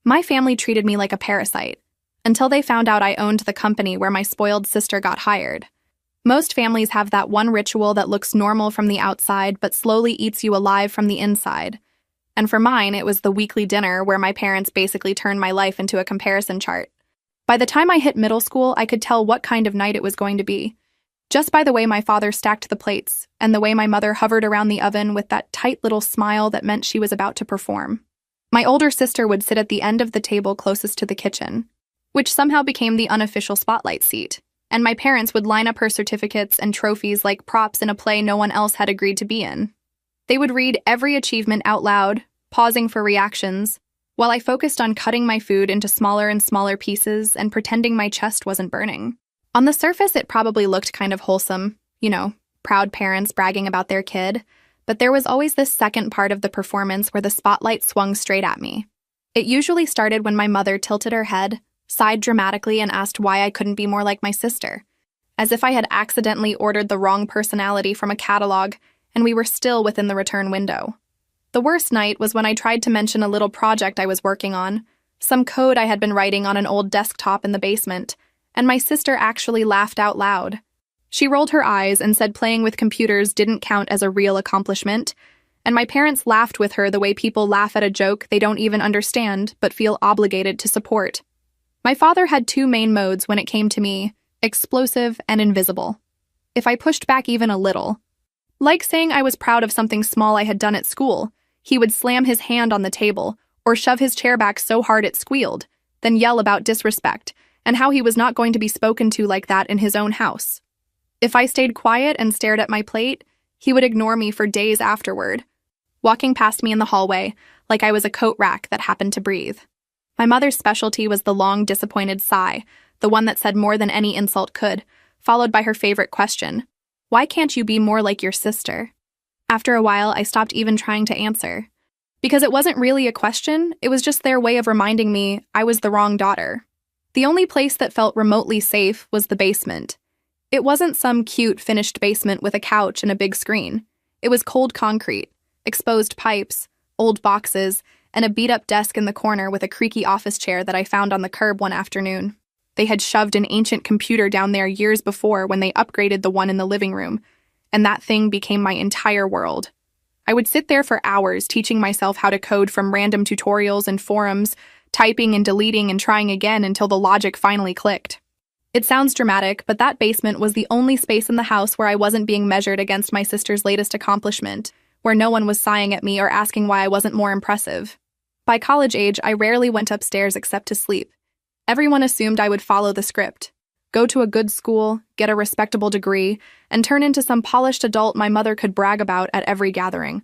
My family treated me like a parasite, until they found out I owned the company where my spoiled sister got hired. Most families have that one ritual that looks normal from the outside but slowly eats you alive from the inside. And for mine, it was the weekly dinner where my parents basically turned my life into a comparison chart. By the time I hit middle school, I could tell what kind of night it was going to be, just by the way my father stacked the plates and the way my mother hovered around the oven with that tight little smile that meant she was about to perform. My older sister would sit at the end of the table closest to the kitchen, which somehow became the unofficial spotlight seat, and my parents would line up her certificates and trophies like props in a play no one else had agreed to be in. They would read every achievement out loud, pausing for reactions, while I focused on cutting my food into smaller and smaller pieces and pretending my chest wasn't burning. On the surface, it probably looked kind of wholesome, proud parents bragging about their kid, but there was always this second part of the performance where the spotlight swung straight at me. It usually started when my mother tilted her head, sighed dramatically, and asked why I couldn't be more like my sister, as if I had accidentally ordered the wrong personality from a catalog and we were still within the return window. The worst night was when I tried to mention a little project I was working on, some code I had been writing on an old desktop in the basement, and my sister actually laughed out loud. She rolled her eyes and said playing with computers didn't count as a real accomplishment, and my parents laughed with her the way people laugh at a joke they don't even understand but feel obligated to support. My father had two main modes when it came to me: explosive and invisible. If I pushed back even a little, like saying I was proud of something small I had done at school, he would slam his hand on the table or shove his chair back so hard it squealed, then yell about disrespect and how he was not going to be spoken to like that in his own house. If I stayed quiet and stared at my plate, he would ignore me for days afterward, walking past me in the hallway like I was a coat rack that happened to breathe. My mother's specialty was the long, disappointed sigh, the one that said more than any insult could, followed by her favorite question: "Why can't you be more like your sister?" After a while, I stopped even trying to answer. Because it wasn't really a question, it was just their way of reminding me I was the wrong daughter. The only place that felt remotely safe was the basement. It wasn't some cute, finished basement with a couch and a big screen. It was cold concrete, exposed pipes, old boxes, and a beat-up desk in the corner with a creaky office chair that I found on the curb one afternoon. They had shoved an ancient computer down there years before when they upgraded the one in the living room, and that thing became my entire world. I would sit there for hours teaching myself how to code from random tutorials and forums, typing and deleting and trying again until the logic finally clicked. It sounds dramatic, but that basement was the only space in the house where I wasn't being measured against my sister's latest accomplishment, where no one was sighing at me or asking why I wasn't more impressive. By college age, I rarely went upstairs except to sleep. Everyone assumed I would follow the script: go to a good school, get a respectable degree, and turn into some polished adult my mother could brag about at every gathering.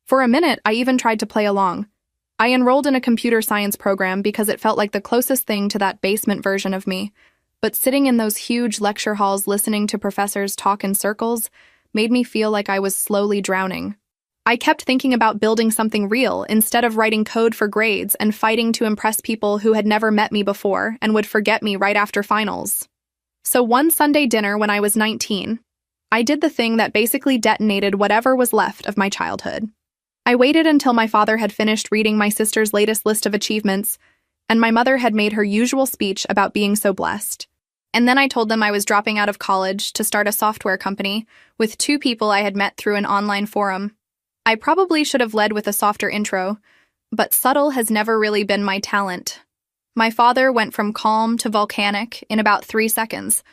For a minute, I even tried to play along. I enrolled in a computer science program because it felt like the closest thing to that basement version of me, but sitting in those huge lecture halls listening to professors talk in circles made me feel like I was slowly drowning. I kept thinking about building something real instead of writing code for grades and fighting to impress people who had never met me before and would forget me right after finals. So one Sunday dinner when I was 19, I did the thing that basically detonated whatever was left of my childhood. I waited until my father had finished reading my sister's latest list of achievements, and my mother had made her usual speech about being so blessed. And then I told them I was dropping out of college to start a software company with two people I had met through an online forum. I probably should have led with a softer intro, but subtle has never really been my talent. My father went from calm to volcanic in about 3 seconds.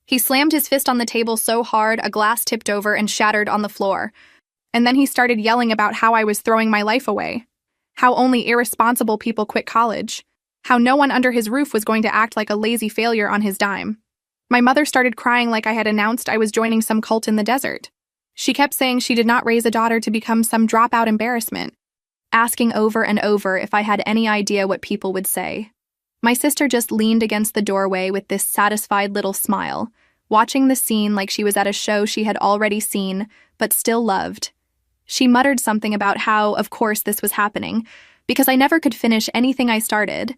He slammed his fist on the table so hard a glass tipped over and shattered on the floor. And then he started yelling about how I was throwing my life away, how only irresponsible people quit college, how no one under his roof was going to act like a lazy failure on his dime. My mother started crying like I had announced I was joining some cult in the desert. She kept saying she did not raise a daughter to become some dropout embarrassment, asking over and over if I had any idea what people would say. My sister just leaned against the doorway with this satisfied little smile, watching the scene like she was at a show she had already seen, but still loved. She muttered something about how, of course, this was happening, because I never could finish anything I started.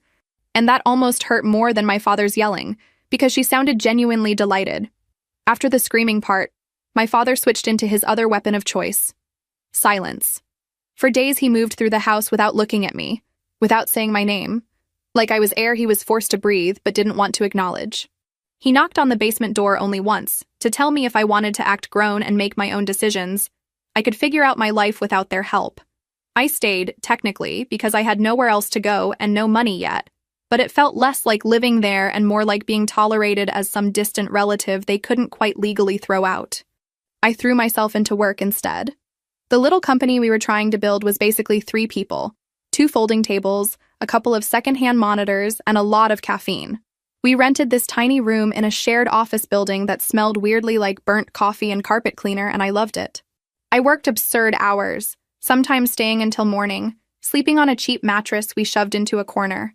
And that almost hurt more than my father's yelling, because she sounded genuinely delighted. After the screaming part, my father switched into his other weapon of choice: silence. For days he moved through the house without looking at me, without saying my name, like I was air he was forced to breathe but didn't want to acknowledge. He knocked on the basement door only once, to tell me if I wanted to act grown and make my own decisions. I could figure out my life without their help. I stayed, technically, because I had nowhere else to go and no money yet, but it felt less like living there and more like being tolerated as some distant relative they couldn't quite legally throw out. I threw myself into work instead. The little company we were trying to build was basically 3 people, 2 folding tables, a couple of secondhand monitors, and a lot of caffeine. We rented this tiny room in a shared office building that smelled weirdly like burnt coffee and carpet cleaner, and I loved it. I worked absurd hours, sometimes staying until morning, sleeping on a cheap mattress we shoved into a corner.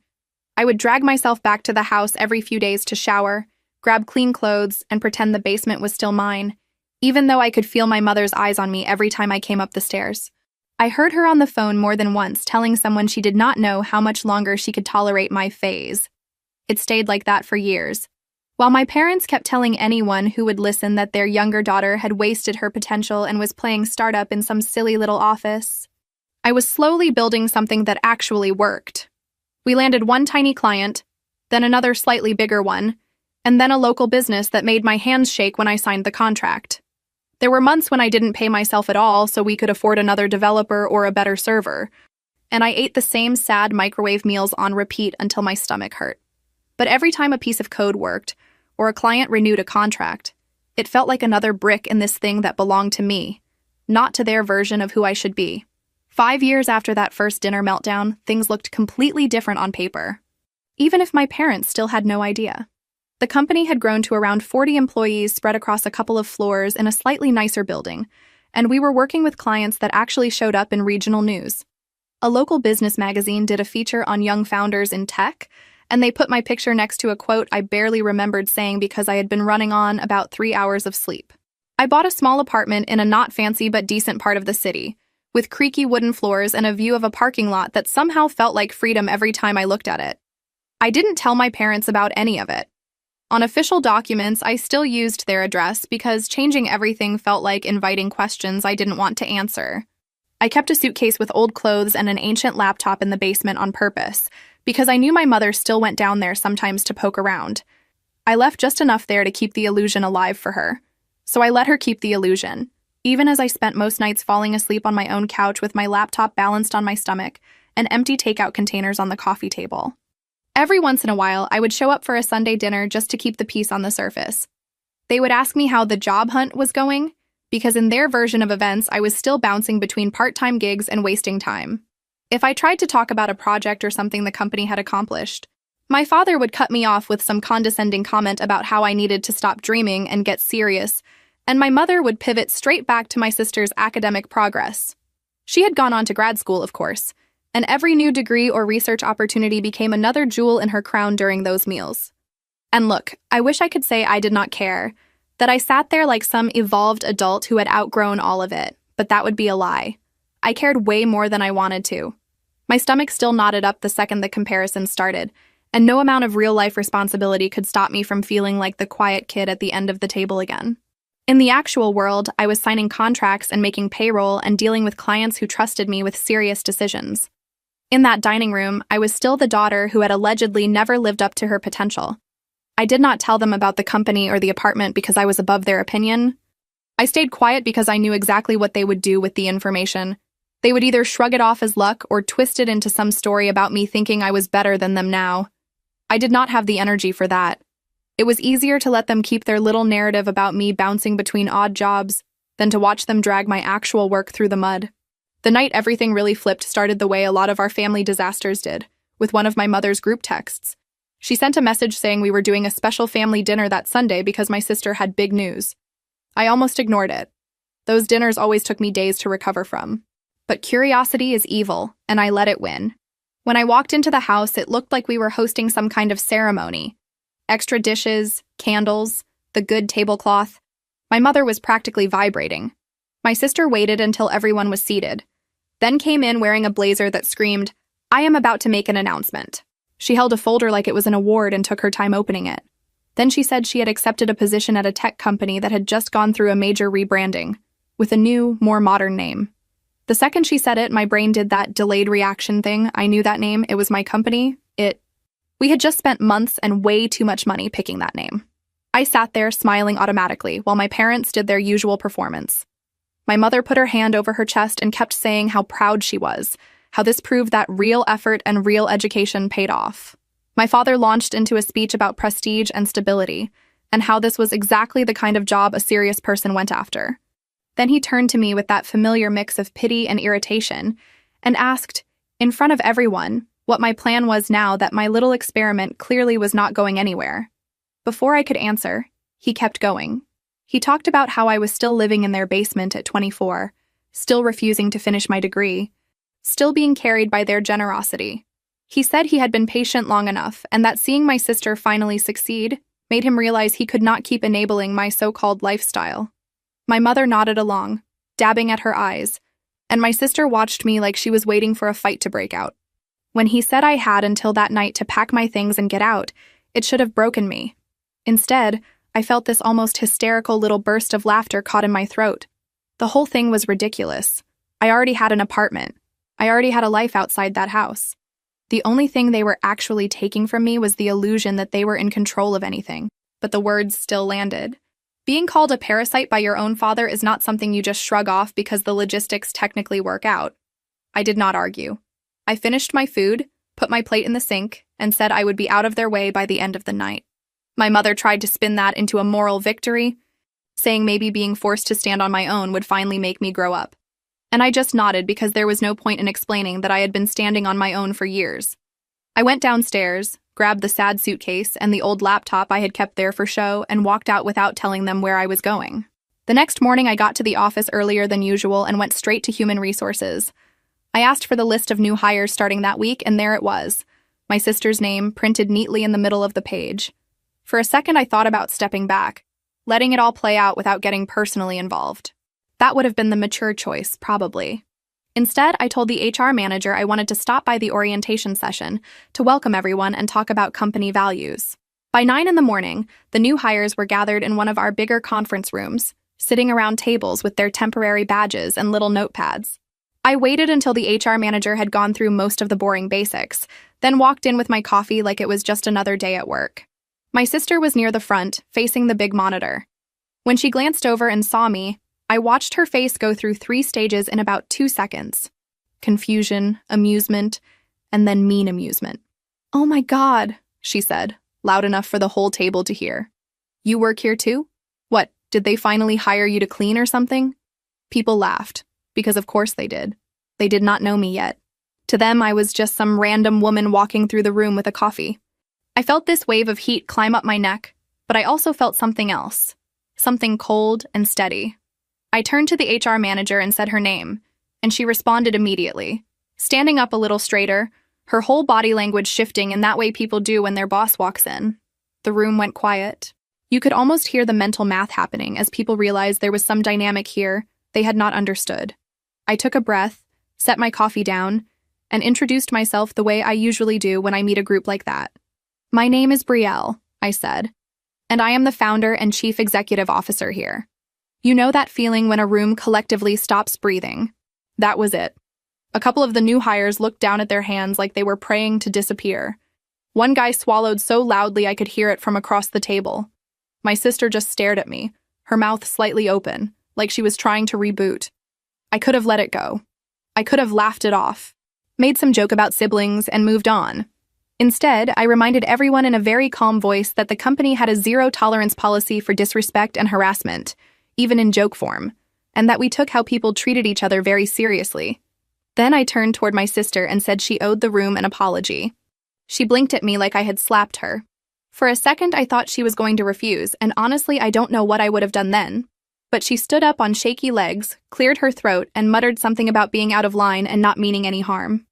I would drag myself back to the house every few days to shower, grab clean clothes, and pretend the basement was still mine, even though I could feel my mother's eyes on me every time I came up the stairs. I heard her on the phone more than once telling someone she did not know how much longer she could tolerate my phase. It stayed like that for years, while my parents kept telling anyone who would listen that their younger daughter had wasted her potential and was playing startup in some silly little office. I was slowly building something that actually worked. We landed one tiny client, then another slightly bigger one, and then a local business that made my hands shake when I signed the contract. There were months when I didn't pay myself at all so we could afford another developer or a better server, and I ate the same sad microwave meals on repeat until my stomach hurt. But every time a piece of code worked, or a client renewed a contract, it felt like another brick in this thing that belonged to me, not to their version of who I should be. 5 years after that first dinner meltdown, things looked completely different on paper, even if my parents still had no idea. The company had grown to around 40 employees spread across a couple of floors in a slightly nicer building, and we were working with clients that actually showed up in regional news. A local business magazine did a feature on young founders in tech, and they put my picture next to a quote I barely remembered saying because I had been running on about 3 hours of sleep. I bought a small apartment in a not fancy but decent part of the city, with creaky wooden floors and a view of a parking lot that somehow felt like freedom every time I looked at it. I didn't tell my parents about any of it. On official documents, I still used their address because changing everything felt like inviting questions I didn't want to answer. I kept a suitcase with old clothes and an ancient laptop in the basement on purpose, because I knew my mother still went down there sometimes to poke around. I left just enough there to keep the illusion alive for her. So I let her keep the illusion, even as I spent most nights falling asleep on my own couch with my laptop balanced on my stomach and empty takeout containers on the coffee table. Every once in a while, I would show up for a Sunday dinner just to keep the peace on the surface. They would ask me how the job hunt was going, because in their version of events, I was still bouncing between part-time gigs and wasting time. If I tried to talk about a project or something the company had accomplished, my father would cut me off with some condescending comment about how I needed to stop dreaming and get serious, and my mother would pivot straight back to my sister's academic progress. She had gone on to grad school, of course, and every new degree or research opportunity became another jewel in her crown during those meals. And look, I wish I could say I did not care, that I sat there like some evolved adult who had outgrown all of it, but that would be a lie. I cared way more than I wanted to. My stomach still knotted up the second the comparison started, and no amount of real-life responsibility could stop me from feeling like the quiet kid at the end of the table again. In the actual world, I was signing contracts and making payroll and dealing with clients who trusted me with serious decisions. In that dining room, I was still the daughter who had allegedly never lived up to her potential. I did not tell them about the company or the apartment because I was above their opinion. I stayed quiet because I knew exactly what they would do with the information. They would either shrug it off as luck or twist it into some story about me thinking I was better than them now. I did not have the energy for that. It was easier to let them keep their little narrative about me bouncing between odd jobs than to watch them drag my actual work through the mud. The night everything really flipped started the way a lot of our family disasters did, with one of my mother's group texts. She sent a message saying we were doing a special family dinner that Sunday because my sister had big news. I almost ignored it. Those dinners always took me days to recover from. But curiosity is evil, and I let it win. When I walked into the house, it looked like we were hosting some kind of ceremony. Extra dishes, candles, the good tablecloth. My mother was practically vibrating. My sister waited until everyone was seated, then came in wearing a blazer that screamed, "I am about to make an announcement." She held a folder like it was an award and took her time opening it. Then she said she had accepted a position at a tech company that had just gone through a major rebranding, with a new, more modern name. The second she said it, my brain did that delayed reaction thing. I knew that name. It was my company. We had just spent months and way too much money picking that name. I sat there smiling automatically while my parents did their usual performance. My mother put her hand over her chest and kept saying how proud she was, how this proved that real effort and real education paid off. My father launched into a speech about prestige and stability, and how this was exactly the kind of job a serious person went after. Then he turned to me with that familiar mix of pity and irritation, and asked, in front of everyone, what my plan was now that my little experiment clearly was not going anywhere. Before I could answer, he kept going. He talked about how I was still living in their basement at 24, still refusing to finish my degree, still being carried by their generosity. He said he had been patient long enough, and that seeing my sister finally succeed made him realize he could not keep enabling my so-called lifestyle. My mother nodded along, dabbing at her eyes, and my sister watched me like she was waiting for a fight to break out. When he said I had until that night to pack my things and get out, it should have broken me. Instead, I felt this almost hysterical little burst of laughter caught in my throat. The whole thing was ridiculous. I already had an apartment. I already had a life outside that house. The only thing they were actually taking from me was the illusion that they were in control of anything. But the words still landed. Being called a parasite by your own father is not something you just shrug off because the logistics technically work out. I did not argue. I finished my food, put my plate in the sink, and said I would be out of their way by the end of the night. My mother tried to spin that into a moral victory, saying maybe being forced to stand on my own would finally make me grow up. And I just nodded because there was no point in explaining that I had been standing on my own for years. I went downstairs, grabbed the sad suitcase and the old laptop I had kept there for show, and walked out without telling them where I was going. The next morning, I got to the office earlier than usual and went straight to human resources. I asked for the list of new hires starting that week, and there it was, my sister's name printed neatly in the middle of the page. For a second, I thought about stepping back, letting it all play out without getting personally involved. That would have been the mature choice, probably. Instead, I told the HR manager I wanted to stop by the orientation session to welcome everyone and talk about company values. By 9 in the morning, the new hires were gathered in one of our bigger conference rooms, sitting around tables with their temporary badges and little notepads. I waited until the HR manager had gone through most of the boring basics, then walked in with my coffee like it was just another day at work. My sister was near the front, facing the big monitor. When she glanced over and saw me, I watched her face go through 3 stages in about 2 seconds. Confusion, amusement, and then mean amusement. "Oh my God," she said, loud enough for the whole table to hear. "You work here too? What, did they finally hire you to clean or something?" People laughed, because of course they did. They did not know me yet. To them, I was just some random woman walking through the room with a coffee. I felt this wave of heat climb up my neck, but I also felt something else. Something cold and steady. I turned to the HR manager and said her name, and she responded immediately, standing up a little straighter, her whole body language shifting in that way people do when their boss walks in. The room went quiet. You could almost hear the mental math happening as people realized there was some dynamic here they had not understood. I took a breath, set my coffee down, and introduced myself the way I usually do when I meet a group like that. "My name is Brielle," I said, "and I am the founder and chief executive officer here." You know that feeling when a room collectively stops breathing? That was it. A couple of the new hires looked down at their hands like they were praying to disappear. One guy swallowed so loudly I could hear it from across the table. My sister just stared at me, her mouth slightly open, like she was trying to reboot. I could have let it go. I could have laughed it off, made some joke about siblings, and moved on. Instead, I reminded everyone in a very calm voice that the company had a zero-tolerance policy for disrespect and harassment, even in joke form, and that we took how people treated each other very seriously. Then I turned toward my sister and said she owed the room an apology. She blinked at me like I had slapped her. For a second, I thought she was going to refuse, and honestly, I don't know what I would have done then. But she stood up on shaky legs, cleared her throat, and muttered something about being out of line and not meaning any harm.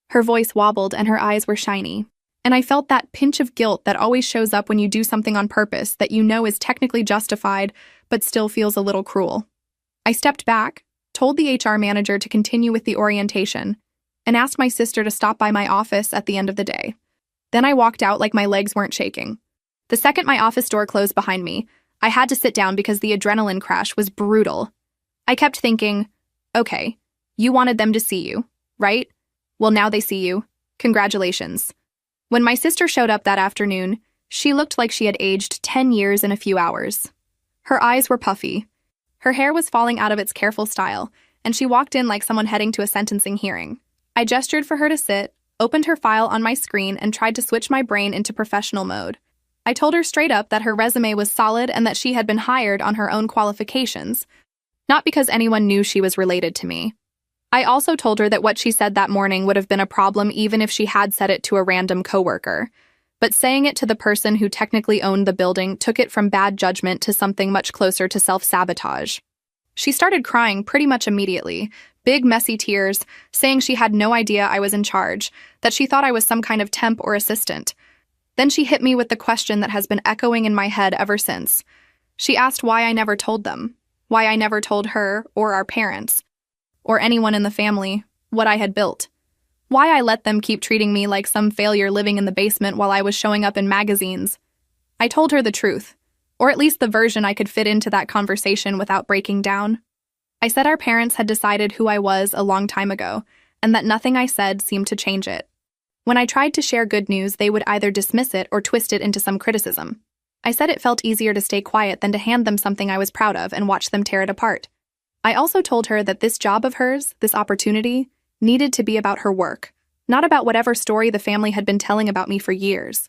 Her voice wobbled and her eyes were shiny, and I felt that pinch of guilt that always shows up when you do something on purpose that you know is technically justified, but still feels a little cruel. I stepped back, told the HR manager to continue with the orientation, and asked my sister to stop by my office at the end of the day. Then I walked out like my legs weren't shaking. The second my office door closed behind me, I had to sit down because the adrenaline crash was brutal. I kept thinking, okay, you wanted them to see you, right? Well, now they see you. Congratulations. When my sister showed up that afternoon, she looked like she had aged 10 years in a few hours. Her eyes were puffy. Her hair was falling out of its careful style, and she walked in like someone heading to a sentencing hearing. I gestured for her to sit, opened her file on my screen, and tried to switch my brain into professional mode. I told her straight up that her resume was solid and that she had been hired on her own qualifications, not because anyone knew she was related to me. I also told her that what she said that morning would have been a problem even if she had said it to a random coworker. But saying it to the person who technically owned the building took it from bad judgment to something much closer to self-sabotage. She started crying pretty much immediately, big messy tears, saying she had no idea I was in charge, that she thought I was some kind of temp or assistant. Then she hit me with the question that has been echoing in my head ever since. She asked why I never told them, why I never told her or our parents, or anyone in the family, what I had built. Why I let them keep treating me like some failure living in the basement while I was showing up in magazines. I told her the truth, or at least the version I could fit into that conversation without breaking down. I said our parents had decided who I was a long time ago, and that nothing I said seemed to change it. When I tried to share good news, they would either dismiss it or twist it into some criticism. I said it felt easier to stay quiet than to hand them something I was proud of and watch them tear it apart. I also told her that this job of hers, this opportunity, needed to be about her work, not about whatever story the family had been telling about me for years.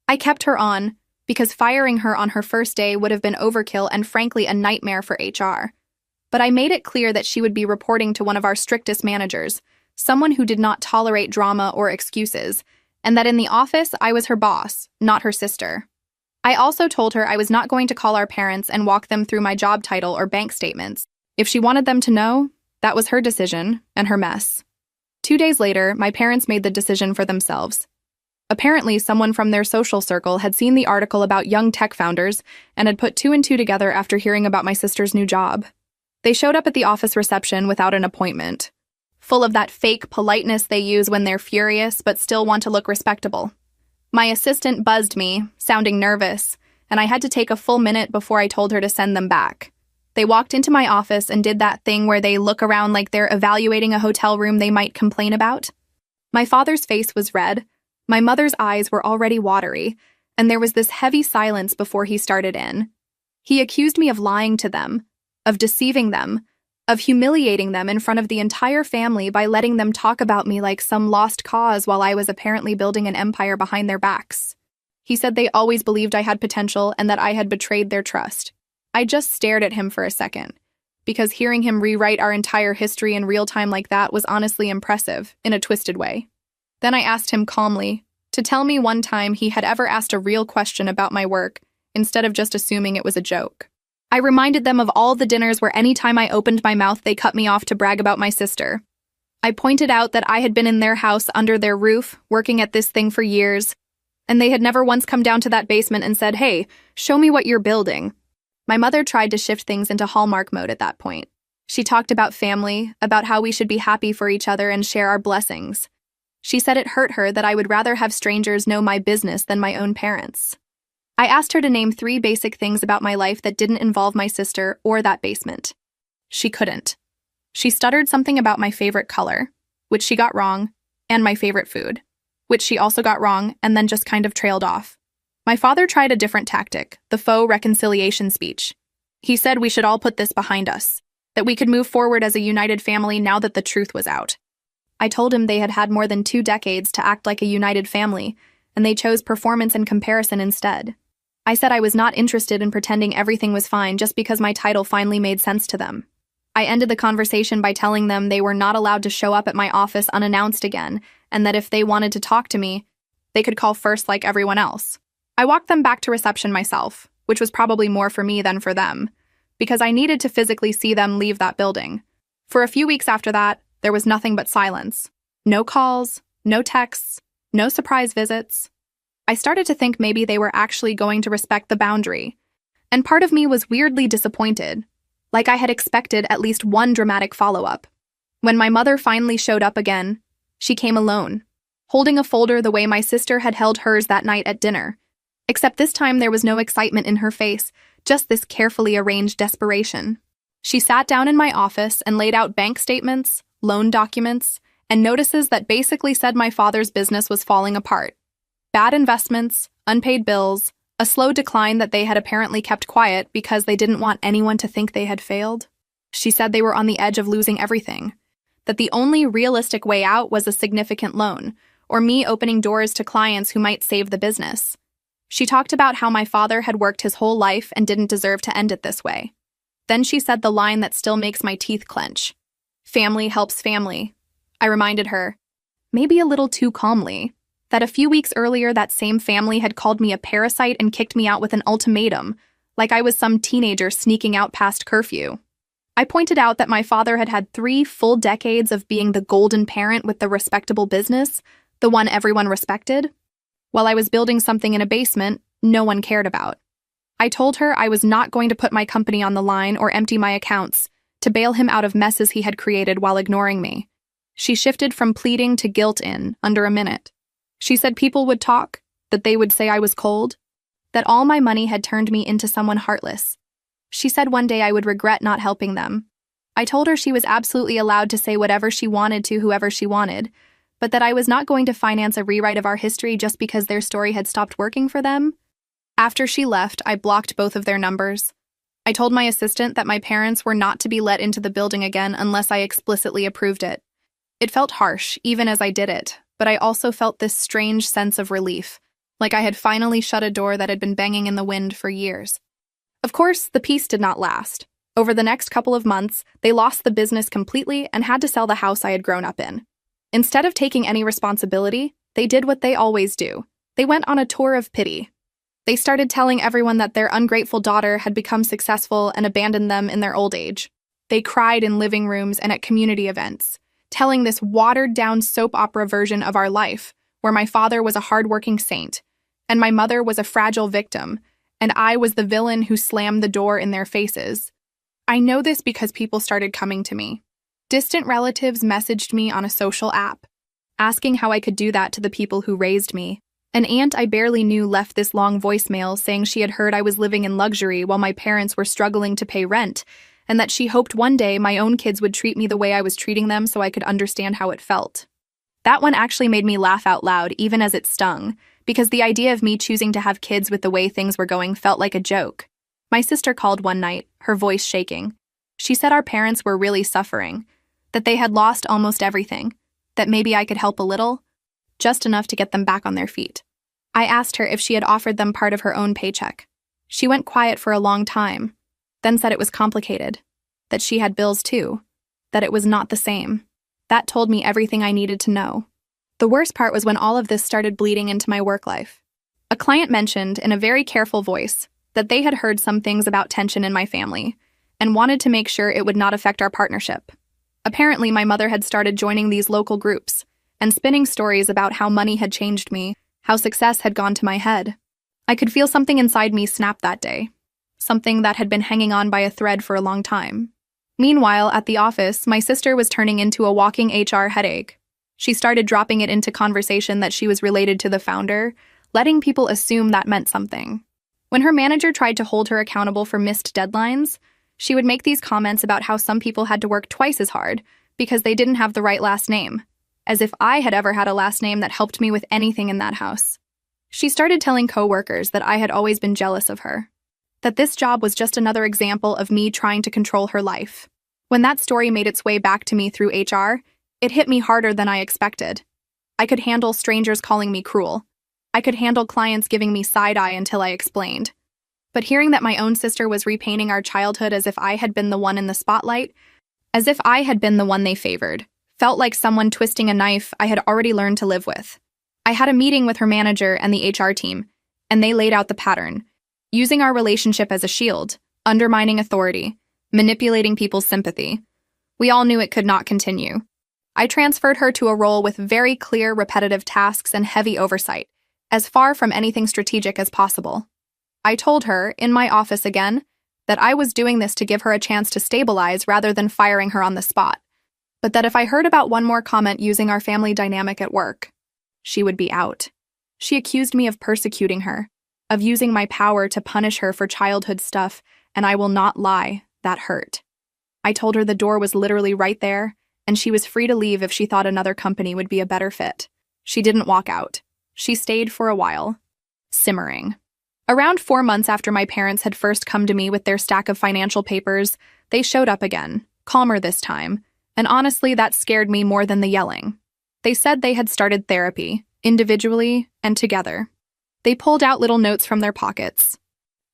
I kept her on, because firing her on her first day would have been overkill and frankly a nightmare for HR. But I made it clear that she would be reporting to one of our strictest managers, someone who did not tolerate drama or excuses, and that in the office I was her boss, not her sister. I also told her I was not going to call our parents and walk them through my job title or bank statements. If she wanted them to know, that was her decision and her mess. 2 days later, my parents made the decision for themselves. Apparently, someone from their social circle had seen the article about young tech founders and had put 2 and 2 together after hearing about my sister's new job. They showed up at the office reception without an appointment, full of that fake politeness they use when they're furious but still want to look respectable. My assistant buzzed me, sounding nervous, and I had to take a full minute before I told her to send them back. They walked into my office and did that thing where they look around like they're evaluating a hotel room they might complain about. My father's face was red, my mother's eyes were already watery, and there was this heavy silence before he started in. He accused me of lying to them, of deceiving them, of humiliating them in front of the entire family by letting them talk about me like some lost cause while I was apparently building an empire behind their backs. He said they always believed I had potential and that I had betrayed their trust. I just stared at him for a second, because hearing him rewrite our entire history in real time like that was honestly impressive, in a twisted way. Then I asked him calmly to tell me one time he had ever asked a real question about my work, instead of just assuming it was a joke. I reminded them of all the dinners where any time I opened my mouth they cut me off to brag about my sister. I pointed out that I had been in their house under their roof, working at this thing for years, and they had never once come down to that basement and said, "Hey, show me what you're building." My mother tried to shift things into Hallmark mode at that point. She talked about family, about how we should be happy for each other and share our blessings. She said it hurt her that I would rather have strangers know my business than my own parents. I asked her to name 3 basic things about my life that didn't involve my sister or that basement. She couldn't. She stuttered something about my favorite color, which she got wrong, and my favorite food, which she also got wrong and then just kind of trailed off. My father tried a different tactic, the faux reconciliation speech. He said we should all put this behind us, that we could move forward as a united family now that the truth was out. I told him they had had more than 2 decades to act like a united family, and they chose performance and comparison instead. I said I was not interested in pretending everything was fine just because my title finally made sense to them. I ended the conversation by telling them they were not allowed to show up at my office unannounced again, and that if they wanted to talk to me, they could call first like everyone else. I walked them back to reception myself, which was probably more for me than for them, because I needed to physically see them leave that building. For a few weeks after that, there was nothing but silence. No calls, no texts, no surprise visits. I started to think maybe they were actually going to respect the boundary, and part of me was weirdly disappointed, like I had expected at least one dramatic follow-up. When my mother finally showed up again, she came alone, holding a folder the way my sister had held hers that night at dinner. Except this time there was no excitement in her face, just this carefully arranged desperation. She sat down in my office and laid out bank statements, loan documents, and notices that basically said my father's business was falling apart. Bad investments, unpaid bills, a slow decline that they had apparently kept quiet because they didn't want anyone to think they had failed. She said they were on the edge of losing everything, that the only realistic way out was a significant loan, or me opening doors to clients who might save the business. She talked about how my father had worked his whole life and didn't deserve to end it this way. Then she said the line that still makes my teeth clench. Family helps family. I reminded her, maybe a little too calmly, that a few weeks earlier that same family had called me a parasite and kicked me out with an ultimatum, like I was some teenager sneaking out past curfew. I pointed out that my father had had 3 full decades of being the golden parent with the respectable business, the one everyone respected, while I was building something in a basement no one cared about. I told her I was not going to put my company on the line or empty my accounts to bail him out of messes he had created while ignoring me. She shifted from pleading to guilt in under a minute. She said people would talk, that they would say I was cold, that all my money had turned me into someone heartless. She said one day I would regret not helping them. I told her she was absolutely allowed to say whatever she wanted to whoever she wanted, but that I was not going to finance a rewrite of our history just because their story had stopped working for them. After she left, I blocked both of their numbers. I told my assistant that my parents were not to be let into the building again unless I explicitly approved it. It felt harsh, even as I did it, but I also felt this strange sense of relief, like I had finally shut a door that had been banging in the wind for years. Of course, the peace did not last. Over the next couple of months, they lost the business completely and had to sell the house I had grown up in. Instead of taking any responsibility, they did what they always do. They went on a tour of pity. They started telling everyone that their ungrateful daughter had become successful and abandoned them in their old age. They cried in living rooms and at community events, telling this watered-down soap opera version of our life, where my father was a hardworking saint, and my mother was a fragile victim, and I was the villain who slammed the door in their faces. I know this because people started coming to me. Distant relatives messaged me on a social app, asking how I could do that to the people who raised me. An aunt I barely knew left this long voicemail saying she had heard I was living in luxury while my parents were struggling to pay rent, and that she hoped one day my own kids would treat me the way I was treating them so I could understand how it felt. That one actually made me laugh out loud, even as it stung, because the idea of me choosing to have kids with the way things were going felt like a joke. My sister called one night, her voice shaking. She said our parents were really suffering, that they had lost almost everything, that maybe I could help a little, just enough to get them back on their feet. I asked her if she had offered them part of her own paycheck. She went quiet for a long time, then said it was complicated, that she had bills too, that it was not the same. That told me everything I needed to know. The worst part was when all of this started bleeding into my work life. A client mentioned, in a very careful voice, that they had heard some things about tension in my family and wanted to make sure it would not affect our partnership. Apparently, my mother had started joining these local groups and spinning stories about how money had changed me, how success had gone to my head. I could feel something inside me snap that day, something that had been hanging on by a thread for a long time. Meanwhile, at the office, my sister was turning into a walking HR headache. She started dropping it into conversation that she was related to the founder, letting people assume that meant something. When her manager tried to hold her accountable for missed deadlines, she would make these comments about how some people had to work twice as hard because they didn't have the right last name, as if I had ever had a last name that helped me with anything in that house. She started telling coworkers that I had always been jealous of her, that this job was just another example of me trying to control her life. When that story made its way back to me through HR, it hit me harder than I expected. I could handle strangers calling me cruel. I could handle clients giving me side-eye until I explained. But hearing that my own sister was repainting our childhood as if I had been the one in the spotlight, as if I had been the one they favored, felt like someone twisting a knife I had already learned to live with. I had a meeting with her manager and the HR team, and they laid out the pattern, using our relationship as a shield, undermining authority, manipulating people's sympathy. We all knew it could not continue. I transferred her to a role with very clear, repetitive tasks and heavy oversight, as far from anything strategic as possible. I told her, in my office again, that I was doing this to give her a chance to stabilize rather than firing her on the spot, but that if I heard about one more comment using our family dynamic at work, she would be out. She accused me of persecuting her, of using my power to punish her for childhood stuff, and I will not lie, that hurt. I told her the door was literally right there, and she was free to leave if she thought another company would be a better fit. She didn't walk out. She stayed for a while, simmering. Around 4 months after my parents had first come to me with their stack of financial papers, they showed up again, calmer this time, and honestly, that scared me more than the yelling. They said they had started therapy, individually and together. They pulled out little notes from their pockets.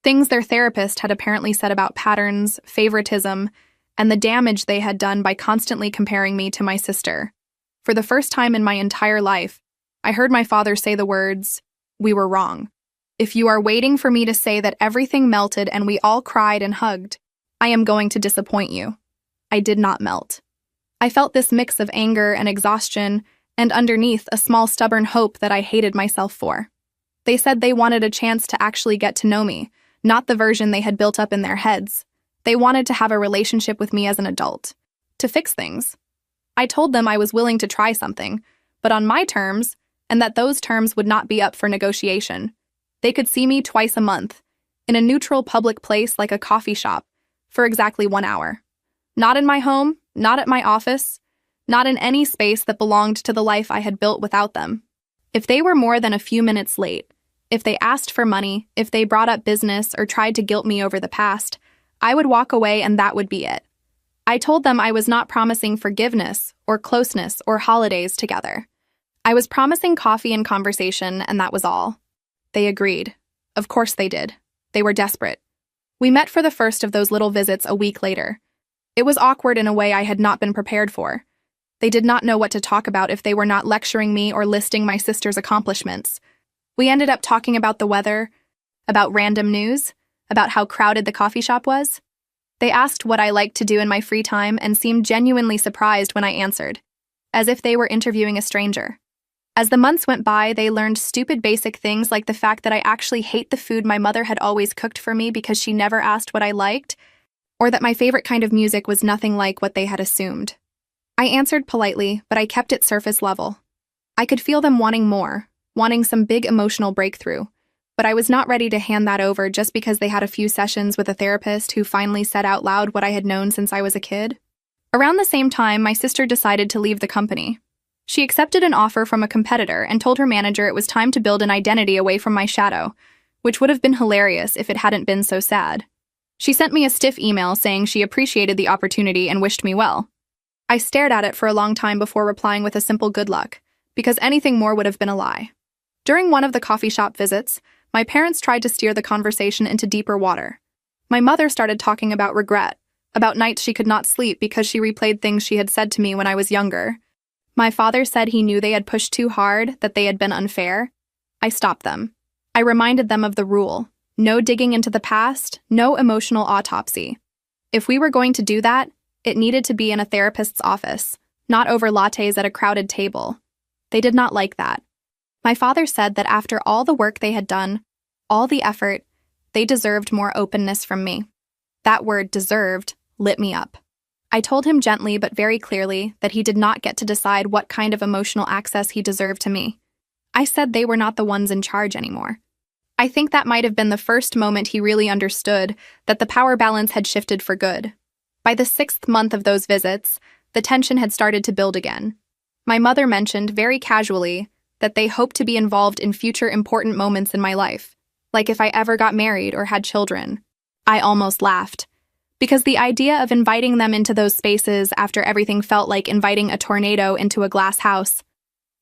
Things their therapist had apparently said about patterns, favoritism, and the damage they had done by constantly comparing me to my sister. For the first time in my entire life, I heard my father say the words, "We were wrong. If you are waiting for me to say that everything melted and we all cried and hugged, I am going to disappoint you." I did not melt. I felt this mix of anger and exhaustion, and underneath a small stubborn hope that I hated myself for. They said they wanted a chance to actually get to know me, not the version they had built up in their heads. They wanted to have a relationship with me as an adult, to fix things. I told them I was willing to try something, but on my terms, and that those terms would not be up for negotiation. They could see me twice a month, in a neutral public place like a coffee shop, for exactly 1 hour. Not in my home, not at my office, not in any space that belonged to the life I had built without them. If they were more than a few minutes late, if they asked for money, if they brought up business or tried to guilt me over the past, I would walk away and that would be it. I told them I was not promising forgiveness or closeness or holidays together. I was promising coffee and conversation, and that was all. They agreed. Of course they did. They were desperate. We met for the first of those little visits a week later. It was awkward in a way I had not been prepared for. They did not know what to talk about if they were not lecturing me or listing my sister's accomplishments. We ended up talking about the weather, about random news, about how crowded the coffee shop was. They asked what I liked to do in my free time and seemed genuinely surprised when I answered, as if they were interviewing a stranger. As the months went by, they learned stupid basic things like the fact that I actually hate the food my mother had always cooked for me because she never asked what I liked, or that my favorite kind of music was nothing like what they had assumed. I answered politely, but I kept it surface level. I could feel them wanting more, wanting some big emotional breakthrough, but I was not ready to hand that over just because they had a few sessions with a therapist who finally said out loud what I had known since I was a kid. Around the same time, my sister decided to leave the company. She accepted an offer from a competitor and told her manager it was time to build an identity away from my shadow, which would have been hilarious if it hadn't been so sad. She sent me a stiff email saying she appreciated the opportunity and wished me well. I stared at it for a long time before replying with a simple good luck, because anything more would have been a lie. During one of the coffee shop visits, my parents tried to steer the conversation into deeper water. My mother started talking about regret, about nights she could not sleep because she replayed things she had said to me when I was younger. My father said he knew they had pushed too hard, that they had been unfair. I stopped them. I reminded them of the rule: no digging into the past, no emotional autopsy. If we were going to do that, it needed to be in a therapist's office, not over lattes at a crowded table. They did not like that. My father said that after all the work they had done, all the effort, they deserved more openness from me. That word deserved lit me up. I told him gently but very clearly that he did not get to decide what kind of emotional access he deserved to me. I said they were not the ones in charge anymore. I think that might have been the first moment he really understood that the power balance had shifted for good. By the 6th month of those visits, the tension had started to build again. My mother mentioned very casually that they hoped to be involved in future important moments in my life, like if I ever got married or had children. I almost laughed, because the idea of inviting them into those spaces after everything felt like inviting a tornado into a glass house.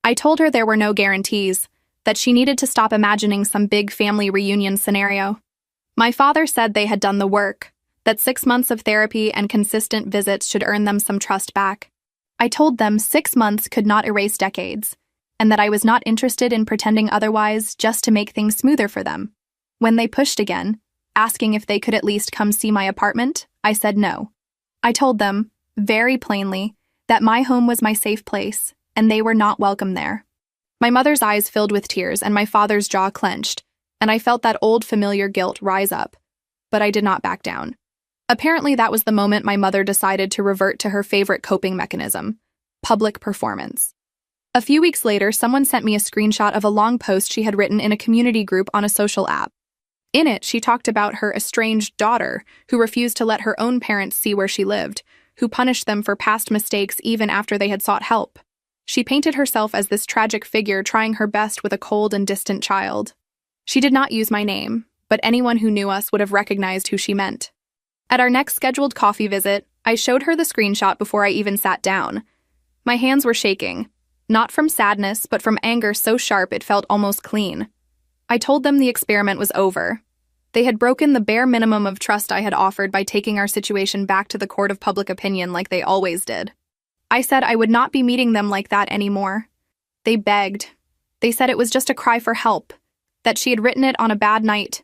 I told her there were no guarantees, that she needed to stop imagining some big family reunion scenario. My father said they had done the work, that 6 months of therapy and consistent visits should earn them some trust back. I told them 6 months could not erase decades, and that I was not interested in pretending otherwise just to make things smoother for them. When they pushed again, asking if they could at least come see my apartment, I said no. I told them, very plainly, that my home was my safe place, and they were not welcome there. My mother's eyes filled with tears and my father's jaw clenched, and I felt that old familiar guilt rise up. But I did not back down. Apparently that was the moment my mother decided to revert to her favorite coping mechanism: public performance. A few weeks later, someone sent me a screenshot of a long post she had written in a community group on a social app. In it, she talked about her estranged daughter, who refused to let her own parents see where she lived, who punished them for past mistakes even after they had sought help. She painted herself as this tragic figure trying her best with a cold and distant child. She did not use my name, but anyone who knew us would have recognized who she meant. At our next scheduled coffee visit, I showed her the screenshot before I even sat down. My hands were shaking, not from sadness, but from anger so sharp it felt almost clean. I told them the experiment was over. They had broken the bare minimum of trust I had offered by taking our situation back to the court of public opinion like they always did. I said I would not be meeting them like that anymore. They begged. They said it was just a cry for help, that she had written it on a bad night,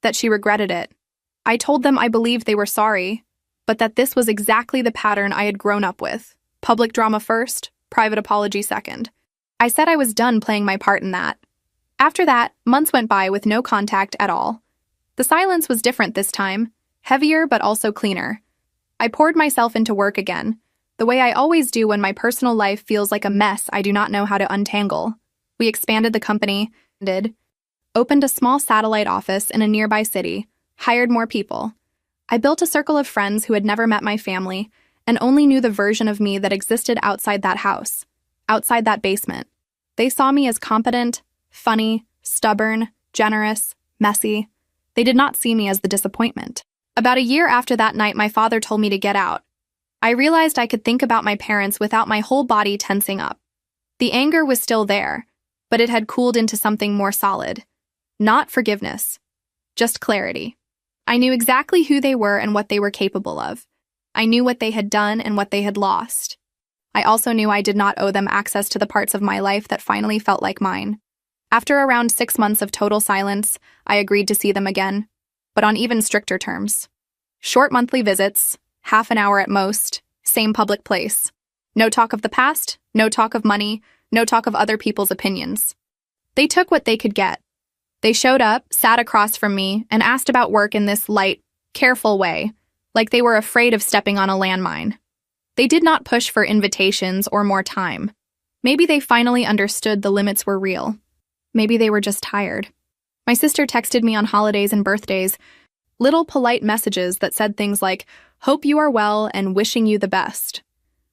that she regretted it. I told them I believed they were sorry, but that this was exactly the pattern I had grown up with. Public drama first, private apology second. I said I was done playing my part in that. After that, months went by with no contact at all. The silence was different this time, heavier but also cleaner. I poured myself into work again, the way I always do when my personal life feels like a mess I do not know how to untangle. We expanded the company, opened a small satellite office in a nearby city, hired more people. I built a circle of friends who had never met my family and only knew the version of me that existed outside that house, outside that basement. They saw me as competent, funny, stubborn, generous, messy. They did not see me as the disappointment. About a year after that night, my father told me to get out. I realized I could think about my parents without my whole body tensing up. The anger was still there, but it had cooled into something more solid. Not forgiveness, just clarity. I knew exactly who they were and what they were capable of. I knew what they had done and what they had lost. I also knew I did not owe them access to the parts of my life that finally felt like mine. After around 6 months of total silence, I agreed to see them again, but on even stricter terms. Short monthly visits, half an hour at most, same public place. No talk of the past, no talk of money, no talk of other people's opinions. They took what they could get. They showed up, sat across from me, and asked about work in this light, careful way, like they were afraid of stepping on a landmine. They did not push for invitations or more time. Maybe they finally understood the limits were real. Maybe they were just tired. My sister texted me on holidays and birthdays, little polite messages that said things like, "Hope you are well and wishing you the best."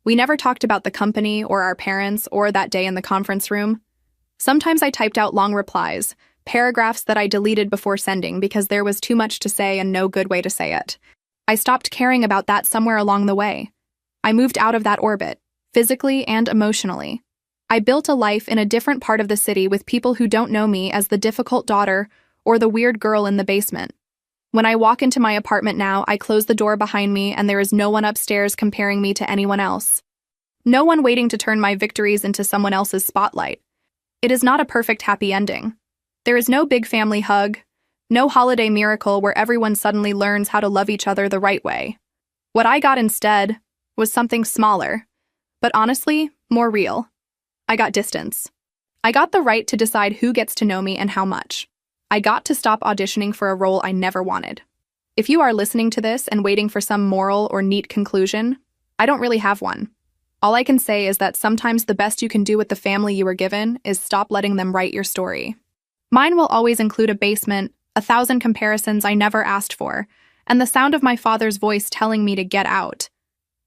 We never talked about the company or our parents or that day in the conference room. Sometimes I typed out long replies, paragraphs that I deleted before sending because there was too much to say and no good way to say it. I stopped caring about that somewhere along the way. I moved out of that orbit, physically and emotionally. I built a life in a different part of the city with people who don't know me as the difficult daughter or the weird girl in the basement. When I walk into my apartment now, I close the door behind me and there is no one upstairs comparing me to anyone else. No one waiting to turn my victories into someone else's spotlight. It is not a perfect happy ending. There is no big family hug, no holiday miracle where everyone suddenly learns how to love each other the right way. What I got instead was something smaller, but honestly, more real. I got distance. I got the right to decide who gets to know me and how much. I got to stop auditioning for a role I never wanted. If you are listening to this and waiting for some moral or neat conclusion, I don't really have one. All I can say is that sometimes the best you can do with the family you were given is stop letting them write your story. Mine will always include a basement, 1,000 comparisons I never asked for, and the sound of my father's voice telling me to get out.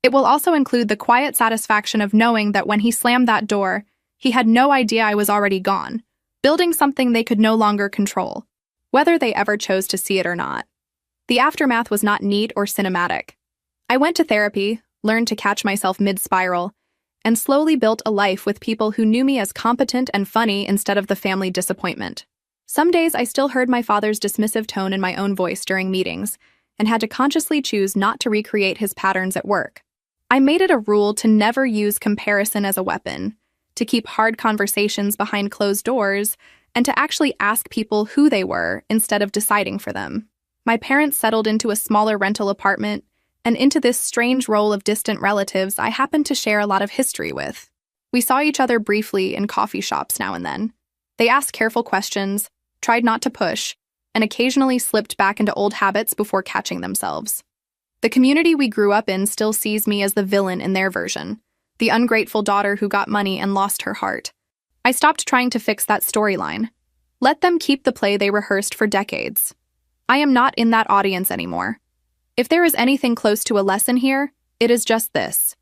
It will also include the quiet satisfaction of knowing that when he slammed that door, he had no idea I was already gone, building something they could no longer control, whether they ever chose to see it or not. The aftermath was not neat or cinematic. I went to therapy, learned to catch myself mid-spiral, and slowly built a life with people who knew me as competent and funny instead of the family disappointment. Some days I still heard my father's dismissive tone in my own voice during meetings, and had to consciously choose not to recreate his patterns at work. I made it a rule to never use comparison as a weapon, to keep hard conversations behind closed doors, and to actually ask people who they were instead of deciding for them. My parents settled into a smaller rental apartment, and into this strange role of distant relatives I happened to share a lot of history with. We saw each other briefly in coffee shops now and then. They asked careful questions, tried not to push, and occasionally slipped back into old habits before catching themselves. The community we grew up in still sees me as the villain in their version, the ungrateful daughter who got money and lost her heart. I stopped trying to fix that storyline. Let them keep the play they rehearsed for decades. I am not in that audience anymore. If there is anything close to a lesson here, it is just this.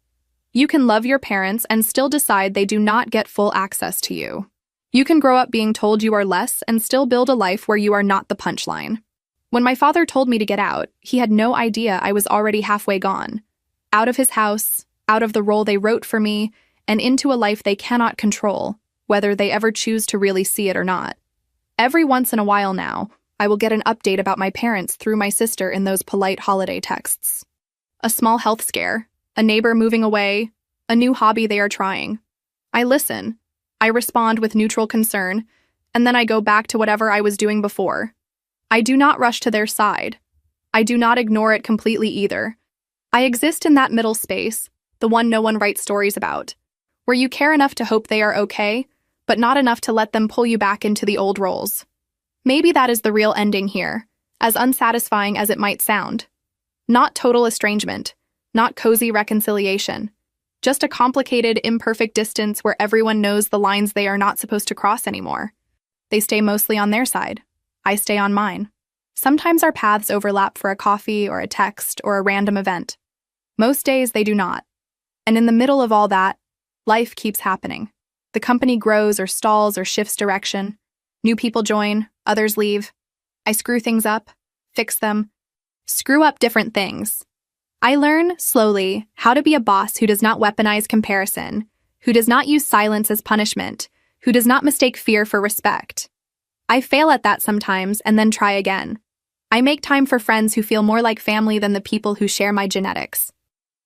You can love your parents and still decide they do not get full access to you. You can grow up being told you are less and still build a life where you are not the punchline. When my father told me to get out, he had no idea I was already halfway gone. Out of his house, out of the role they wrote for me, and into a life they cannot control, whether they ever choose to really see it or not. Every once in a while now, I will get an update about my parents through my sister in those polite holiday texts. A small health scare, a neighbor moving away, a new hobby they are trying. I listen. I respond with neutral concern, and then I go back to whatever I was doing before. I do not rush to their side. I do not ignore it completely either. I exist in that middle space, the one no one writes stories about, where you care enough to hope they are okay, but not enough to let them pull you back into the old roles. Maybe that is the real ending here, as unsatisfying as it might sound. Not total estrangement, not cozy reconciliation, just a complicated, imperfect distance where everyone knows the lines they are not supposed to cross anymore. They stay mostly on their side. I stay on mine. Sometimes our paths overlap for a coffee or a text or a random event. Most days they do not. And in the middle of all that, life keeps happening. The company grows or stalls or shifts direction. New people join, others leave. I screw things up, fix them, screw up different things. I learn, slowly, how to be a boss who does not weaponize comparison, who does not use silence as punishment, who does not mistake fear for respect. I fail at that sometimes and then try again. I make time for friends who feel more like family than the people who share my genetics.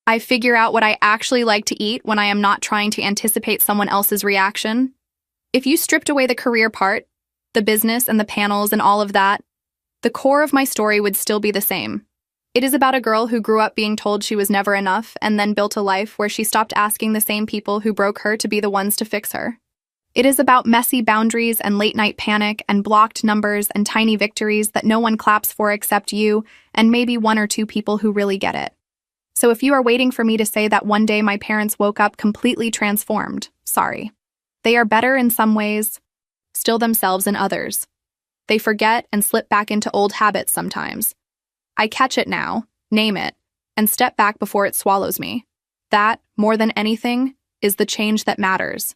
I figure out what I actually like to eat when I am not trying to anticipate someone else's reaction. If you stripped away the career part, the business and the panels and all of that, the core of my story would still be the same. It is about a girl who grew up being told she was never enough and then built a life where she stopped asking the same people who broke her to be the ones to fix her. It is about messy boundaries and late-night panic and blocked numbers and tiny victories that no one claps for except you and maybe one or two people who really get it. So if you are waiting for me to say that one day my parents woke up completely transformed, sorry. They are better in some ways, still themselves in others. They forget and slip back into old habits sometimes. I catch it now, name it, and step back before it swallows me. That, more than anything, is the change that matters.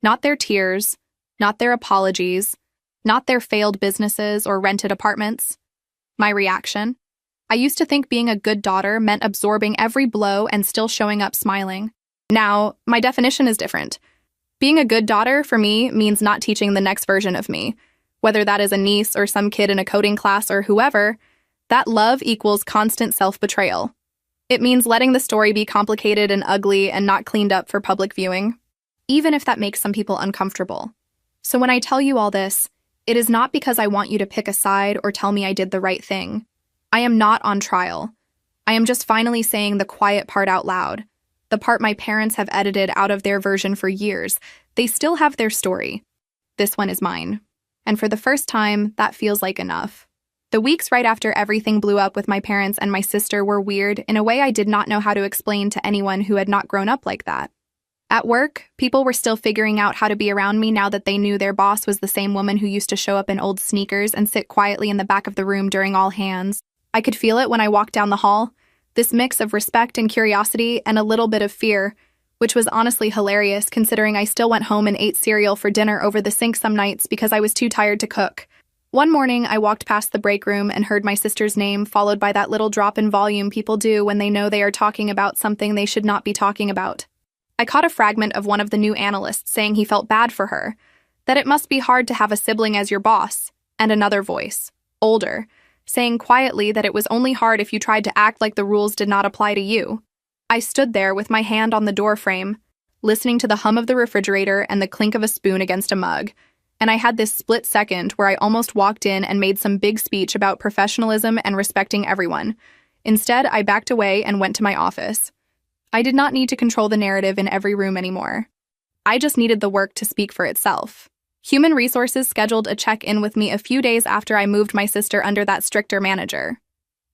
Not their tears, not their apologies, not their failed businesses or rented apartments. My reaction? I used to think being a good daughter meant absorbing every blow and still showing up smiling. Now, my definition is different. Being a good daughter, for me, means not teaching the next version of me. Whether that is a niece or some kid in a coding class or whoever, that love equals constant self-betrayal. It means letting the story be complicated and ugly and not cleaned up for public viewing, even if that makes some people uncomfortable. So when I tell you all this, it is not because I want you to pick a side or tell me I did the right thing. I am not on trial. I am just finally saying the quiet part out loud, the part my parents have edited out of their version for years. They still have their story. This one is mine. And for the first time, that feels like enough. The weeks right after everything blew up with my parents and my sister were weird in a way I did not know how to explain to anyone who had not grown up like that. At work, people were still figuring out how to be around me now that they knew their boss was the same woman who used to show up in old sneakers and sit quietly in the back of the room during all hands. I could feel it when I walked down the hall, this mix of respect and curiosity and a little bit of fear, which was honestly hilarious considering I still went home and ate cereal for dinner over the sink some nights because I was too tired to cook. One morning, I walked past the break room and heard my sister's name followed by that little drop in volume people do when they know they are talking about something they should not be talking about. I caught a fragment of one of the new analysts saying he felt bad for her, that it must be hard to have a sibling as your boss, and another voice, older, saying quietly that it was only hard if you tried to act like the rules did not apply to you. I stood there with my hand on the door frame, listening to the hum of the refrigerator and the clink of a spoon against a mug, and I had this split second where I almost walked in and made some big speech about professionalism and respecting everyone. Instead, I backed away and went to my office. I did not need to control the narrative in every room anymore. I just needed the work to speak for itself. Human Resources scheduled a check-in with me a few days after I moved my sister under that stricter manager.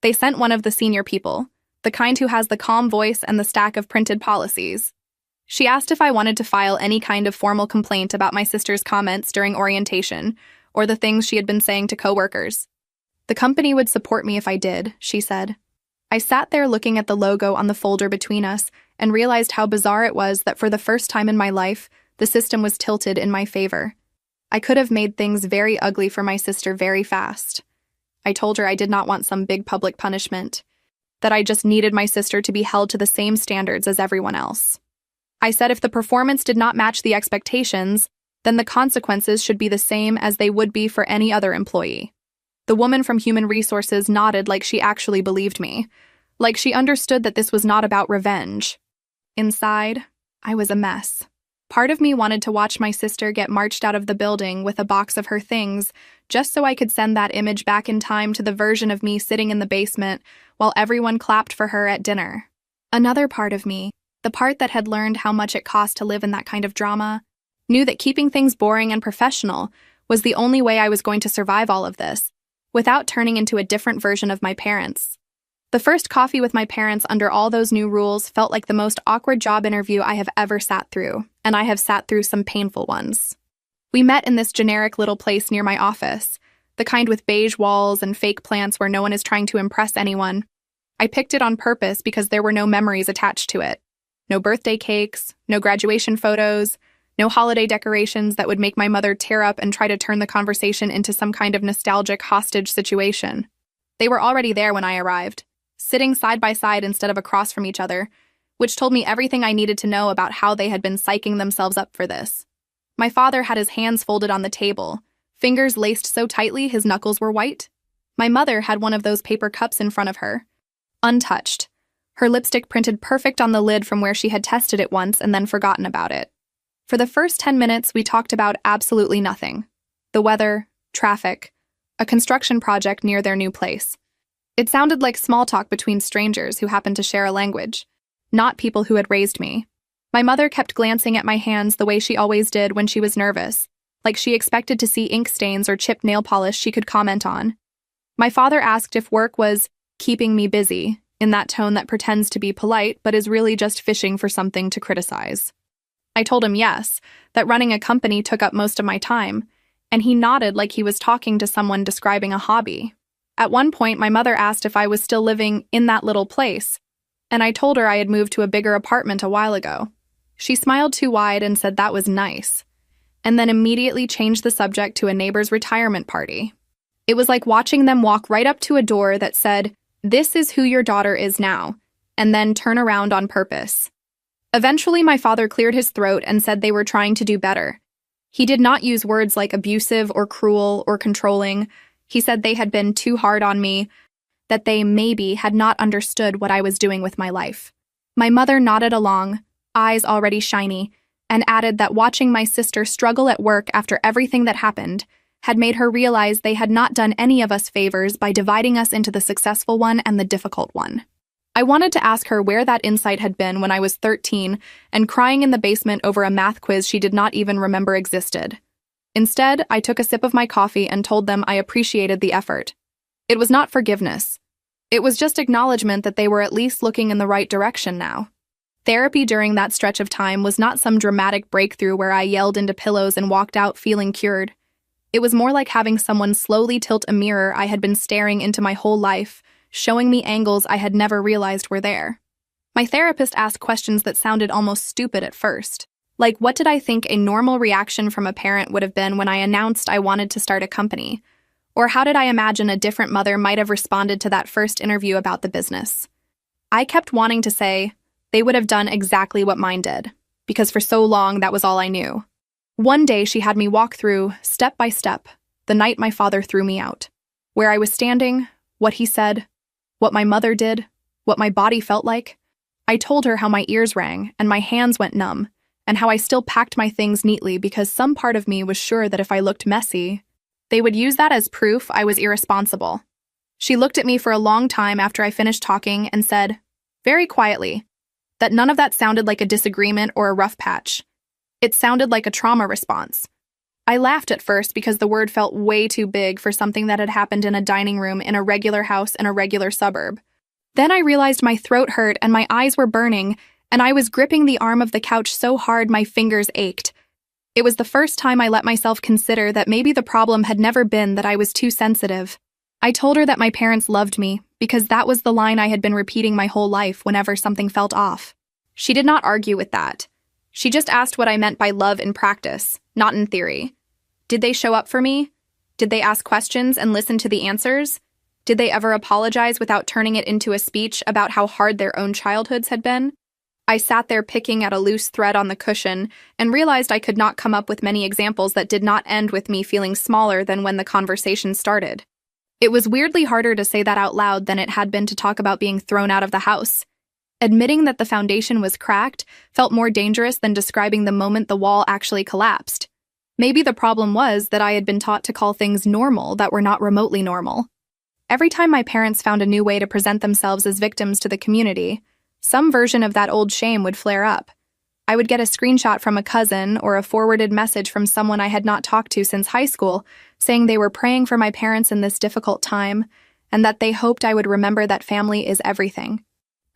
They sent one of the senior people, the kind who has the calm voice and the stack of printed policies. She asked if I wanted to file any kind of formal complaint about my sister's comments during orientation or the things she had been saying to coworkers. The company would support me if I did, she said. I sat there looking at the logo on the folder between us and realized how bizarre it was that for the first time in my life, the system was tilted in my favor. I could have made things very ugly for my sister very fast. I told her I did not want some big public punishment, that I just needed my sister to be held to the same standards as everyone else. I said if the performance did not match the expectations, then the consequences should be the same as they would be for any other employee. The woman from Human Resources nodded like she actually believed me, like she understood that this was not about revenge. Inside, I was a mess. Part of me wanted to watch my sister get marched out of the building with a box of her things, just so I could send that image back in time to the version of me sitting in the basement while everyone clapped for her at dinner. Another part of me, the part that had learned how much it cost to live in that kind of drama, knew that keeping things boring and professional was the only way I was going to survive all of this, without turning into a different version of my parents. The first coffee with my parents under all those new rules felt like the most awkward job interview I have ever sat through, and I have sat through some painful ones. We met in this generic little place near my office, the kind with beige walls and fake plants where no one is trying to impress anyone. I picked it on purpose because there were no memories attached to it. No birthday cakes, no graduation photos, no holiday decorations that would make my mother tear up and try to turn the conversation into some kind of nostalgic hostage situation. They were already there when I arrived, sitting side by side instead of across from each other, which told me everything I needed to know about how they had been psyching themselves up for this. My father had his hands folded on the table, fingers laced so tightly his knuckles were white. My mother had one of those paper cups in front of her, untouched, her lipstick printed perfect on the lid from where she had tested it once and then forgotten about it. For the first 10 minutes, we talked about absolutely nothing. The weather, traffic, a construction project near their new place. It sounded like small talk between strangers who happened to share a language, not people who had raised me. My mother kept glancing at my hands the way she always did when she was nervous, like she expected to see ink stains or chipped nail polish she could comment on. My father asked if work was keeping me busy, in that tone that pretends to be polite but is really just fishing for something to criticize. I told him yes, that running a company took up most of my time, and he nodded like he was talking to someone describing a hobby. At one point, my mother asked if I was still living in that little place, and I told her I had moved to a bigger apartment a while ago. She smiled too wide and said that was nice, and then immediately changed the subject to a neighbor's retirement party. It was like watching them walk right up to a door that said, "This is who your daughter is now," and then turn around on purpose. Eventually, my father cleared his throat and said they were trying to do better. He did not use words like abusive or cruel or controlling. He said they had been too hard on me, that they maybe had not understood what I was doing with my life. My mother nodded along, eyes already shiny, and added that watching my sister struggle at work after everything that happened had made her realize they had not done any of us favors by dividing us into the successful one and the difficult one. I wanted to ask her where that insight had been when I was 13 and crying in the basement over a math quiz she did not even remember existed. Instead, I took a sip of my coffee and told them I appreciated the effort. It was not forgiveness. It was just acknowledgement that they were at least looking in the right direction now. Therapy during that stretch of time was not some dramatic breakthrough where I yelled into pillows and walked out feeling cured. It was more like having someone slowly tilt a mirror I had been staring into my whole life, showing me angles I had never realized were there. My therapist asked questions that sounded almost stupid at first. Like, what did I think a normal reaction from a parent would have been when I announced I wanted to start a company? Or how did I imagine a different mother might have responded to that first interview about the business? I kept wanting to say they would have done exactly what mine did, because for so long that was all I knew. One day she had me walk through, step by step, the night my father threw me out. Where I was standing, what he said, what my mother did, what my body felt like. I told her how my ears rang and my hands went numb, and how I still packed my things neatly because some part of me was sure that if I looked messy, they would use that as proof I was irresponsible. She looked at me for a long time after I finished talking and said, very quietly, that none of that sounded like a disagreement or a rough patch. It sounded like a trauma response. I laughed at first because the word felt way too big for something that had happened in a dining room in a regular house in a regular suburb. Then I realized my throat hurt and my eyes were burning, and I was gripping the arm of the couch so hard my fingers ached. It was the first time I let myself consider that maybe the problem had never been that I was too sensitive. I told her that my parents loved me, because that was the line I had been repeating my whole life whenever something felt off. She did not argue with that. She just asked what I meant by love in practice, not in theory. Did they show up for me? Did they ask questions and listen to the answers? Did they ever apologize without turning it into a speech about how hard their own childhoods had been? I sat there picking at a loose thread on the cushion and realized I could not come up with many examples that did not end with me feeling smaller than when the conversation started. It was weirdly harder to say that out loud than it had been to talk about being thrown out of the house. Admitting that the foundation was cracked felt more dangerous than describing the moment the wall actually collapsed. Maybe the problem was that I had been taught to call things normal that were not remotely normal. Every time my parents found a new way to present themselves as victims to the community, some version of that old shame would flare up. I would get a screenshot from a cousin or a forwarded message from someone I had not talked to since high school saying they were praying for my parents in this difficult time and that they hoped I would remember that family is everything.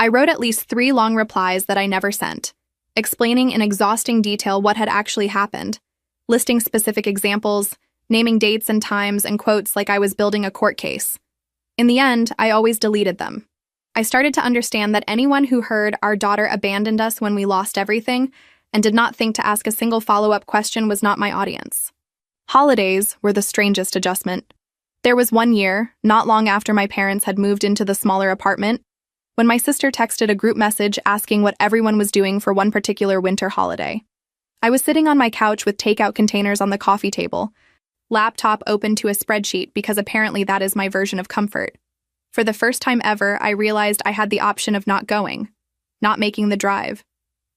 I wrote at least 3 long replies that I never sent, explaining in exhausting detail what had actually happened, listing specific examples, naming dates and times and quotes like I was building a court case. In the end, I always deleted them. I started to understand that anyone who heard our daughter abandoned us when we lost everything and did not think to ask a single follow-up question was not my audience. Holidays were the strangest adjustment. There was one year, not long after my parents had moved into the smaller apartment, when my sister texted a group message asking what everyone was doing for one particular winter holiday. I was sitting on my couch with takeout containers on the coffee table, laptop open to a spreadsheet because apparently that is my version of comfort. For the first time ever, I realized I had the option of not going, not making the drive,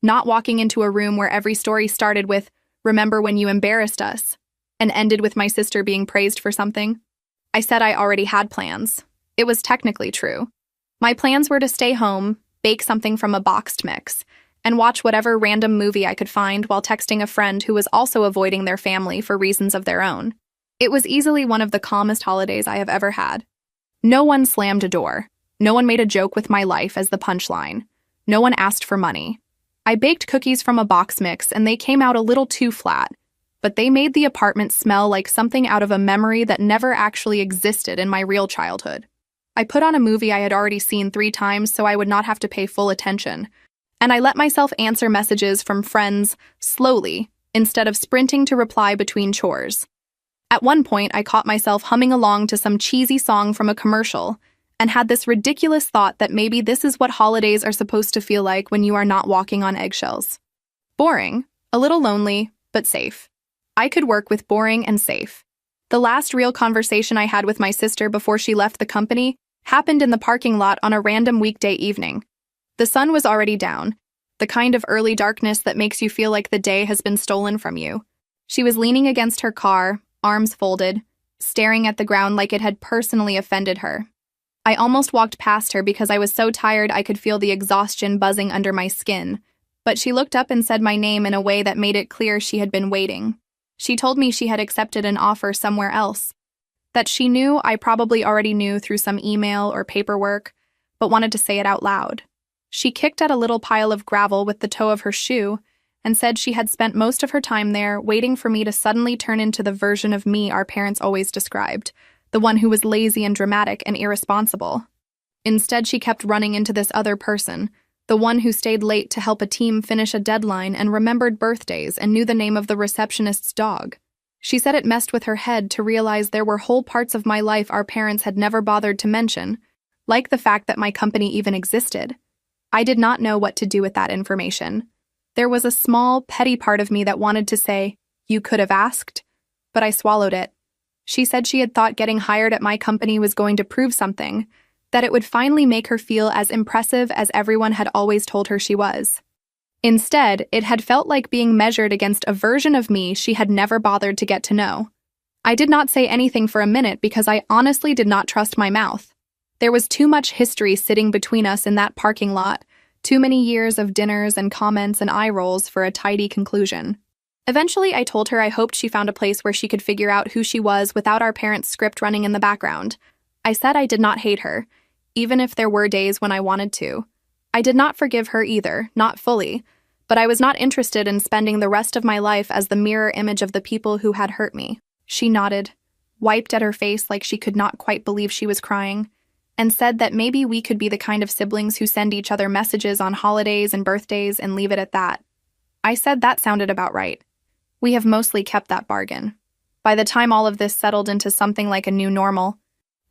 not walking into a room where every story started with, "Remember when you embarrassed us," and ended with my sister being praised for something. I said I already had plans. It was technically true. My plans were to stay home, bake something from a boxed mix, and watch whatever random movie I could find while texting a friend who was also avoiding their family for reasons of their own. It was easily one of the calmest holidays I have ever had. No one slammed a door. No one made a joke with my life as the punchline. No one asked for money. I baked cookies from a box mix and they came out a little too flat, but they made the apartment smell like something out of a memory that never actually existed in my real childhood. I put on a movie I had already seen 3 times so I would not have to pay full attention, and I let myself answer messages from friends slowly instead of sprinting to reply between chores. At one point, I caught myself humming along to some cheesy song from a commercial and had this ridiculous thought that maybe this is what holidays are supposed to feel like when you are not walking on eggshells. Boring, a little lonely, but safe. I could work with boring and safe. The last real conversation I had with my sister before she left the company happened in the parking lot on a random weekday evening. The sun was already down, the kind of early darkness that makes you feel like the day has been stolen from you. She was leaning against her car, arms folded, staring at the ground like it had personally offended her. I almost walked past her because I was so tired I could feel the exhaustion buzzing under my skin, but she looked up and said my name in a way that made it clear she had been waiting. She told me she had accepted an offer somewhere else, that she knew I probably already knew through some email or paperwork, but wanted to say it out loud. She kicked at a little pile of gravel with the toe of her shoe and said she had spent most of her time there waiting for me to suddenly turn into the version of me our parents always described, the one who was lazy and dramatic and irresponsible. Instead, she kept running into this other person, the one who stayed late to help a team finish a deadline and remembered birthdays and knew the name of the receptionist's dog. She said it messed with her head to realize there were whole parts of my life our parents had never bothered to mention, like the fact that my company even existed. I did not know what to do with that information. There was a small, petty part of me that wanted to say, "You could have asked," but I swallowed it. She said she had thought getting hired at my company was going to prove something, that it would finally make her feel as impressive as everyone had always told her she was. Instead, it had felt like being measured against a version of me she had never bothered to get to know. I did not say anything for a minute because I honestly did not trust my mouth. There was too much history sitting between us in that parking lot, too many years of dinners and comments and eye rolls for a tidy conclusion. Eventually, I told her I hoped she found a place where she could figure out who she was without our parents' script running in the background. I said I did not hate her, even if there were days when I wanted to. I did not forgive her either, not fully, but I was not interested in spending the rest of my life as the mirror image of the people who had hurt me. She nodded, wiped at her face like she could not quite believe she was crying, and said that maybe we could be the kind of siblings who send each other messages on holidays and birthdays and leave it at that. I said that sounded about right. We have mostly kept that bargain. By the time all of this settled into something like a new normal,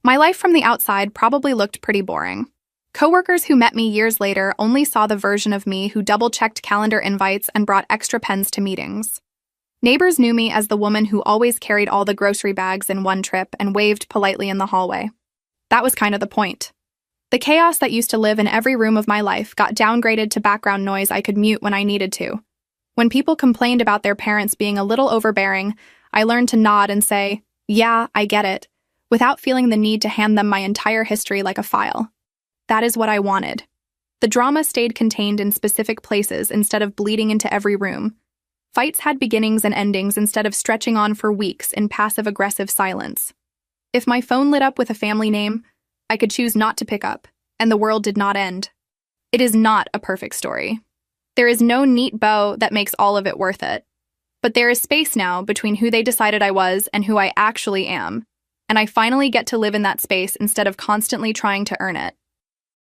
my life from the outside probably looked pretty boring. Coworkers who met me years later only saw the version of me who double-checked calendar invites and brought extra pens to meetings. Neighbors knew me as the woman who always carried all the grocery bags in one trip and waved politely in the hallway. That was kind of the point. The chaos that used to live in every room of my life got downgraded to background noise I could mute when I needed to. When people complained about their parents being a little overbearing, I learned to nod and say, "Yeah, I get it," without feeling the need to hand them my entire history like a file. That is what I wanted. The drama stayed contained in specific places instead of bleeding into every room. Fights had beginnings and endings instead of stretching on for weeks in passive-aggressive silence. If my phone lit up with a family name, I could choose not to pick up, and the world did not end. It is not a perfect story. There is no neat bow that makes all of it worth it. But there is space now between who they decided I was and who I actually am, and I finally get to live in that space instead of constantly trying to earn it.